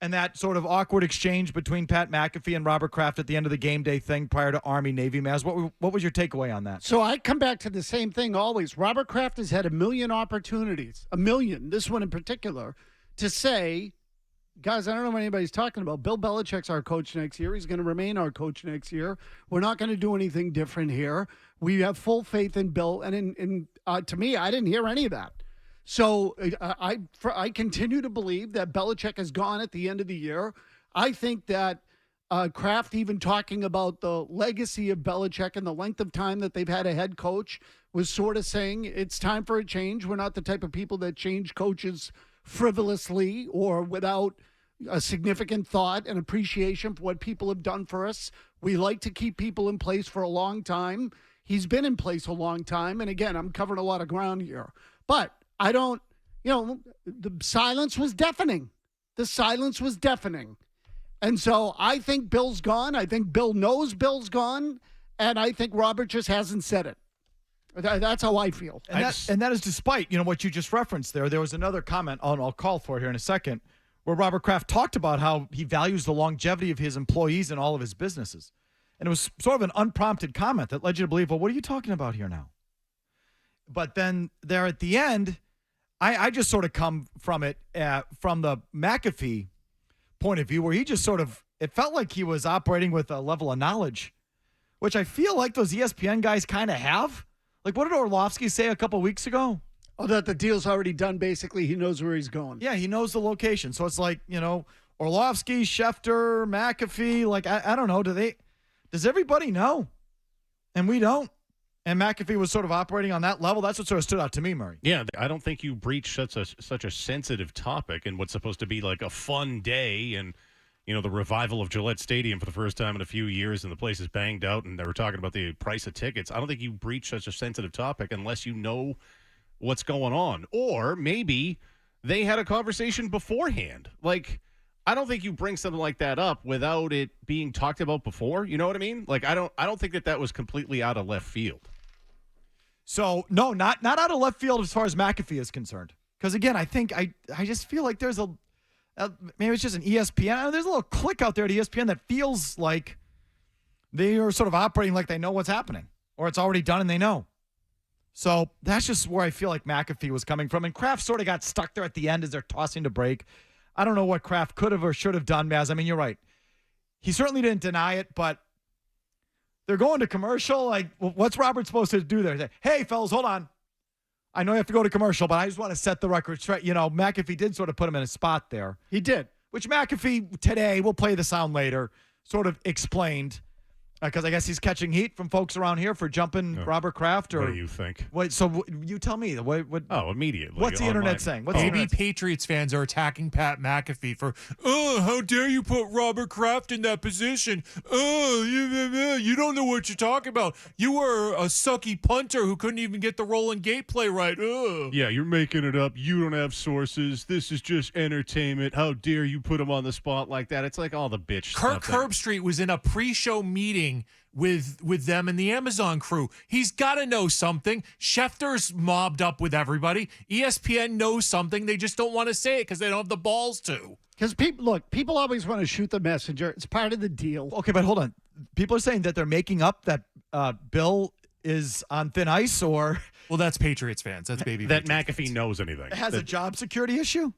And that sort of awkward exchange between Pat McAfee and Robert Kraft at the end of the game day thing prior to Army-Navy Mazz. What was your takeaway on that? So I come back to the same thing always. Robert Kraft has had a million opportunities, this one in particular, to say, guys, I don't know what anybody's talking about. Bill Belichick's our coach next year. He's going to remain our coach next year. We're not going to do anything different here. We have full faith in Bill. And to me, I didn't hear any of that. So I continue to believe that Belichick is gone at the end of the year. I think that Kraft even talking about the legacy of Belichick and the length of time that they've had a head coach was sort of saying it's time for a change. We're not the type of people that change coaches frivolously or without a significant thought and appreciation for what people have done for us. We like to keep people in place for a long time. He's been in place a long time. And again, I'm covering a lot of ground here. But I don't, the silence was deafening. The silence was deafening. And so I think Bill's gone. I think Bill knows Bill's gone. And I think Robert just hasn't said it. That's how I feel. And that is despite, what you just referenced there. There was another comment, I'll call for it here in a second, where Robert Kraft talked about how he values the longevity of his employees and all of his businesses. And it was sort of an unprompted comment that led you to believe, well, what are you talking about here now? But then there at the end, I just sort of come from it, from the McAfee point of view, where he just sort of, it felt like he was operating with a level of knowledge, which I feel like those ESPN guys kind of have. Like, what did Orlovsky say a couple weeks ago? Oh, that the deal's already done, basically. He knows where he's going. Yeah, he knows the location. So it's like, Orlovsky, Schefter, McAfee, like, I don't know. Does everybody know? And we don't. And McAfee was sort of operating on that level. That's what sort of stood out to me, Murray. Yeah, I don't think you breach such a sensitive topic and what's supposed to be like a fun day and, the revival of Gillette Stadium for the first time in a few years and the place is banged out and they were talking about the price of tickets. I don't think you breach such a sensitive topic unless you know what's going on. Or maybe they had a conversation beforehand. Like, I don't think you bring something like that up without it being talked about before. You know what I mean? Like, I don't think that was completely out of left field. So, no, not out of left field as far as McAfee is concerned. Because, again, I think I just feel like there's maybe it's just an ESPN. There's a little click out there at ESPN that feels like they are sort of operating like they know what's happening. Or it's already done and they know. So that's just where I feel like McAfee was coming from. And Kraft sort of got stuck there at the end as they're tossing to break. I don't know what Kraft could have or should have done, Mazz. I mean, you're right. He certainly didn't deny it, but they're going to commercial. Like, what's Robert supposed to do there? Say, hey, fellas, hold on. I know you have to go to commercial, but I just want to set the record straight. McAfee did sort of put him in a spot there. He did. Which McAfee today, we'll play the sound later, sort of explained. Because I guess he's catching heat from folks around here for jumping Robert Kraft. Or what do you think? Wait, so you tell me. What, immediately. What's the internet saying? Maybe Patriots fans are attacking Pat McAfee for, how dare you put Robert Kraft in that position? You don't know what you're talking about. You were a sucky punter who couldn't even get the rolling gate play right. Yeah, you're making it up. You don't have sources. This is just entertainment. How dare you put him on the spot like that? It's like all the bitch Kirk stuff. Herbstreit was in a pre-show meeting with them and the Amazon crew. He's got to know something. Schefter's mobbed up with everybody. ESPN knows something. They just don't want to say it because they don't have the balls to. Because people always want to shoot the messenger. It's part of the deal. Okay, but hold on. People are saying that they're making up that Bill is on thin ice, or well, that's Patriots fans. That's baby. That Patriots McAfee fans. knows anything. Has a job security issue.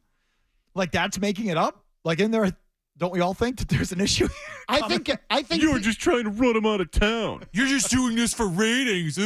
Like that's making it up. Like in there. Don't we all think that there's an issue here? I think you were just trying to run him out of town. You're just doing this for ratings.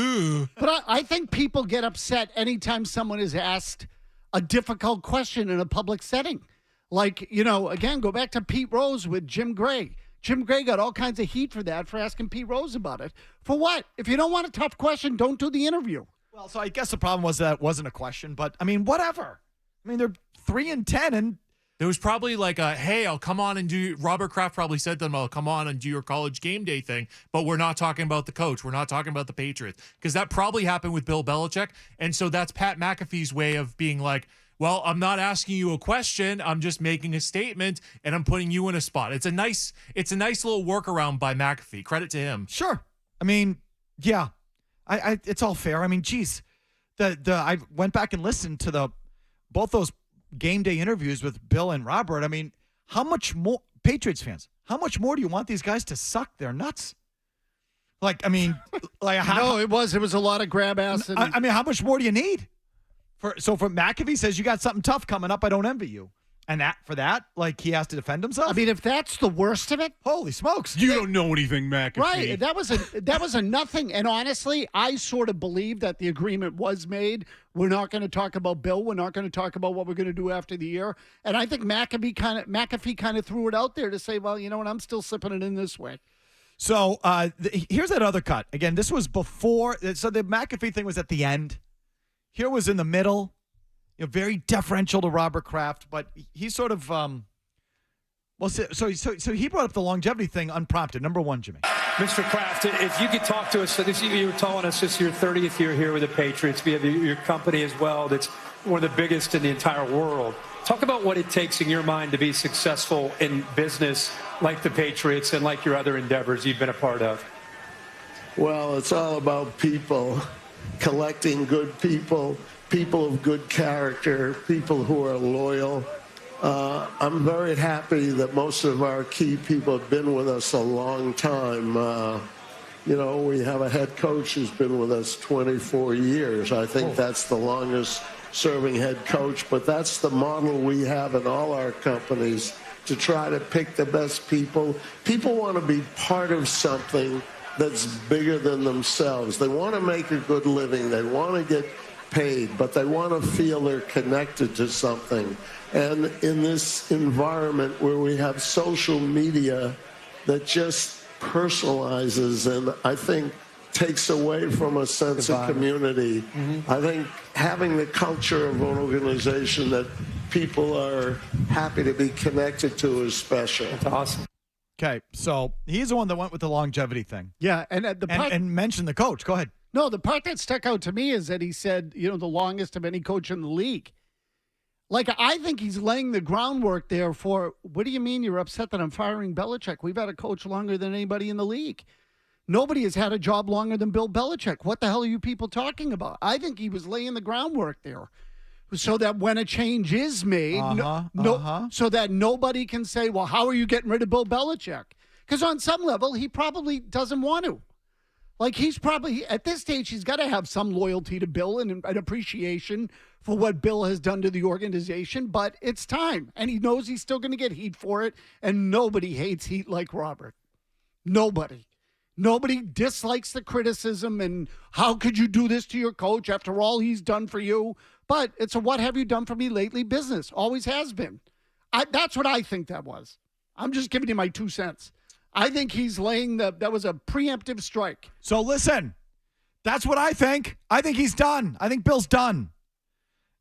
But I think people get upset anytime someone is asked a difficult question in a public setting. Like, again, go back to Pete Rose with Jim Gray. Jim Gray got all kinds of heat for that, for asking Pete Rose about it. For what? If you don't want a tough question, don't do the interview. Well, so I guess the problem was that it wasn't a question, but I mean, whatever. I mean, they're 3-10 and there was probably like hey, I'll come on and do, Robert Kraft probably said to them, I'll come on and do your college game day thing, but we're not talking about the coach. We're not talking about the Patriots. Because that probably happened with Bill Belichick. And so that's Pat McAfee's way of being like, well, I'm not asking you a question. I'm just making a statement and I'm putting you in a spot. It's a nice little workaround by McAfee. Credit to him. Sure. I mean, yeah, I it's all fair. I mean, geez, I went back and listened to both those game day interviews with Bill and Robert. I mean, how much more, Patriots fans, how much more do you want these guys to suck their nuts? Like, I mean, like No, it was a lot of grab ass. And, I mean, how much more do you need? So for McAfee says you got something tough coming up, I don't envy you. And like he has to defend himself. I mean, if that's the worst of it, holy smokes. You don't know anything, McAfee. right? That was a nothing. And honestly, I sort of believe that the agreement was made. We're not going to talk about Bill. We're not going to talk about what we're going to do after the year. And I think McAfee kind of threw it out there to say, well, you know what? I'm still sipping it in this way. So here's that other cut. Again, this was before. So the McAfee thing was at the end. Here was in the middle. Very deferential to Robert Kraft, but he sort of so he brought up the longevity thing unprompted. Number one, Jimmy. Mr. Kraft, if you could talk to us, so you were telling us this is your 30th year here with the Patriots. We have your company as well that's one of the biggest in the entire world. Talk about what it takes in your mind to be successful in business like the Patriots and like your other endeavors you've been a part of. Well, it's all about people, collecting good people of good character, people who are loyal. I'm very happy that most of our key people have been with us a long time. We have a head coach who's been with us 24 years. I think that's the longest serving head coach, but that's the model we have in all our companies, to try to pick the best people. People want to be part of something that's bigger than themselves. They want to make a good living. They want to get paid, but they want to feel they're connected to something. And in this environment where we have social media that just personalizes and I think takes away from a sense of community, I think having the culture of an organization that people are happy to be connected to is special. That's awesome. Okay, so he's the one that went with the longevity thing. Yeah, and and mentioned the coach. Go ahead. No, the part that stuck out to me is that he said, the longest of any coach in the league. Like, I think he's laying the groundwork there for, what do you mean you're upset that I'm firing Belichick? We've had a coach longer than anybody in the league. Nobody has had a job longer than Bill Belichick. What the hell are you people talking about? I think he was laying the groundwork there so that when a change is made, so that nobody can say, well, how are you getting rid of Bill Belichick? Because on some level, he probably doesn't want to. Like, he's probably, at this stage, he's got to have some loyalty to Bill and an appreciation for what Bill has done to the organization, but it's time. And he knows he's still going to get heat for it, and nobody hates heat like Robert. Nobody. Nobody dislikes the criticism and how could you do this to your coach after all he's done for you? But it's a what have you done for me lately business. Always has been. That's what I think that was. I'm just giving you my 2 cents. I think he's laying that was a preemptive strike. So listen, that's what I think. I think he's done. I think Bill's done.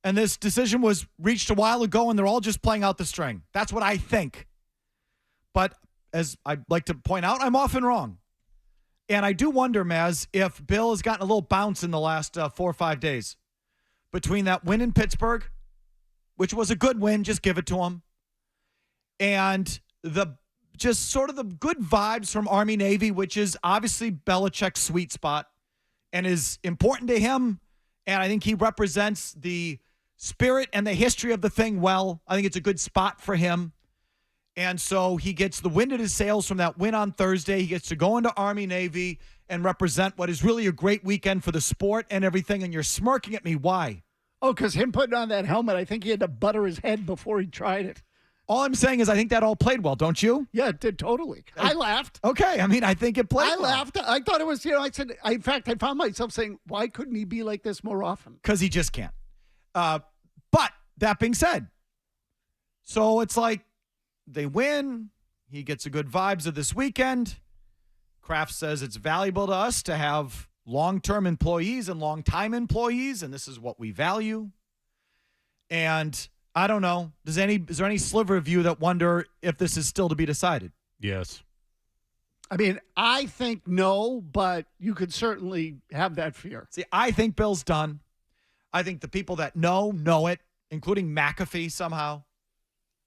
And this decision was reached a while ago, and they're all just playing out the string. That's what I think. But as I like to point out, I'm often wrong. And I do wonder, Maz, if Bill has gotten a little bounce in the last 4 or 5 days. Between that win in Pittsburgh, which was a good win, just give it to him, and just sort of the good vibes from Army-Navy, which is obviously Belichick's sweet spot and is important to him. And I think he represents the spirit and the history of the thing well. I think it's a good spot for him. And so he gets the wind in his sails from that win on Thursday. He gets to go into Army-Navy and represent what is really a great weekend for the sport and everything. And you're smirking at me. Why? Oh, because him putting on that helmet, I think he had to butter his head before he tried it. All I'm saying is I think that all played well, don't you? Yeah, it did totally. I laughed. Okay, I mean, I think it played well. Laughed. I thought it was, I said, in fact, I found myself saying, why couldn't he be like this more often? Because he just can't. But that being said, so it's like they win. He gets the good vibes of this weekend. Kraft says it's valuable to us to have long-term employees and long-time employees, and this is what we value. And I don't know. Is there any sliver of you that wonder if this is still to be decided? Yes. I mean, I think no, but you could certainly have that fear. See, I think Bill's done. I think the people that know it, including McAfee somehow.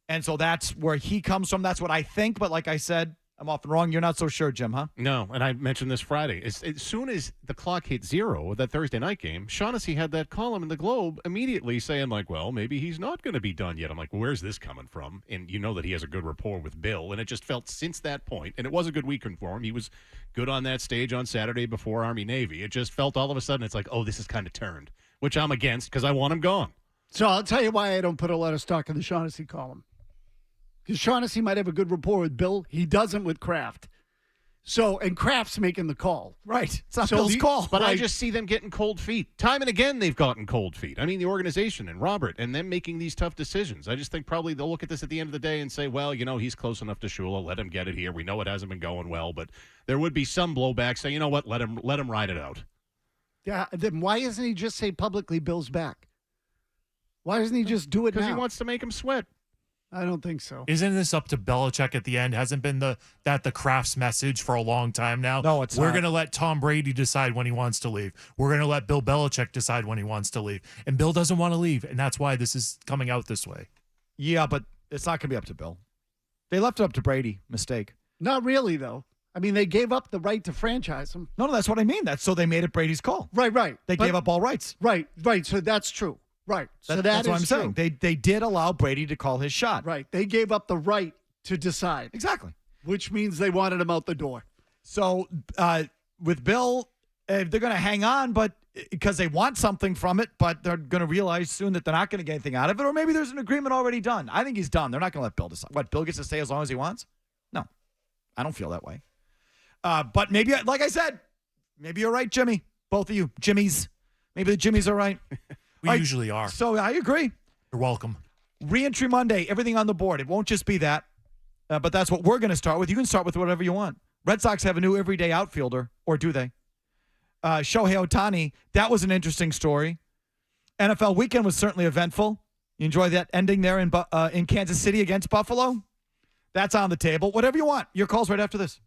And so that's where he comes from. That's what I think. But like I said, I'm often wrong. You're not so sure, Jim, huh? No, and I mentioned this Friday. As soon as the clock hit 0 of that Thursday night game, Shaughnessy had that column in the Globe immediately saying, like, well, maybe he's not going to be done yet. I'm like, well, where's this coming from? And you know that he has a good rapport with Bill, and it just felt since that point, and it was a good weekend for him. He was good on that stage on Saturday before Army-Navy. It just felt all of a sudden it's like, oh, this is kind of turned, which I'm against because I want him gone. So I'll tell you why I don't put a lot of stock in the Shaughnessy column. Because Shaughnessy might have a good rapport with Bill. He doesn't with Kraft. So, and Kraft's making the call. Right. It's not So Bill's call. But I Right. just see them getting cold feet. Time and again, they've gotten cold feet. I mean, the organization and Robert and them making these tough decisions. I just think probably they'll look at this at the end of the day and say, well, you know, he's close enough to Shula. Let him get it here. We know it hasn't been going well, but there would be some blowback saying, you know what, let him ride it out. Yeah. Then why doesn't he just say publicly Bill's back? Why doesn't he just do it now? Because he wants to make him sweat. I don't think so. Isn't this up to Belichick at the end? Hasn't been the Kraft's message for a long time now? No, it's We're not. going to let Tom Brady decide when he wants to leave. We're going to let Bill Belichick decide when he wants to leave. And Bill doesn't want to leave, and that's why this is coming out this way. Yeah, but it's not going to be up to Bill. They left it up to Brady. Mistake. Not really, though. I mean, they gave up the right to franchise him. No, that's what I mean. So they made it Brady's call. Right. They But- gave up all rights. Right. So that's true. Right. So That's what is I'm saying. true. They did allow Brady to call his shot. Right. They gave up the right to decide, Exactly. which means they wanted him out the door. So with Bill, they're going to hang on, but because they want something from it, but they're going to realize soon that they're not going to get anything out of it, or maybe there's an agreement already done. I think he's done. They're not going to let Bill decide. What, Bill gets to stay as long as he wants? No, I don't feel that way. But maybe, like I said, maybe you're right, Jimmy. Both of you, Jimmies. Maybe the Jimmies are right. We usually are. So I agree. You're welcome. Reentry Monday, everything on the board. It won't just be that, but that's what we're going to start with. You can start with whatever you want. Red Sox have a new everyday outfielder, or do they? Shohei Ohtani, that was an interesting story. NFL weekend was certainly eventful. You enjoy that ending there in Kansas City against Buffalo? That's on the table. Whatever you want. Your call's right after this.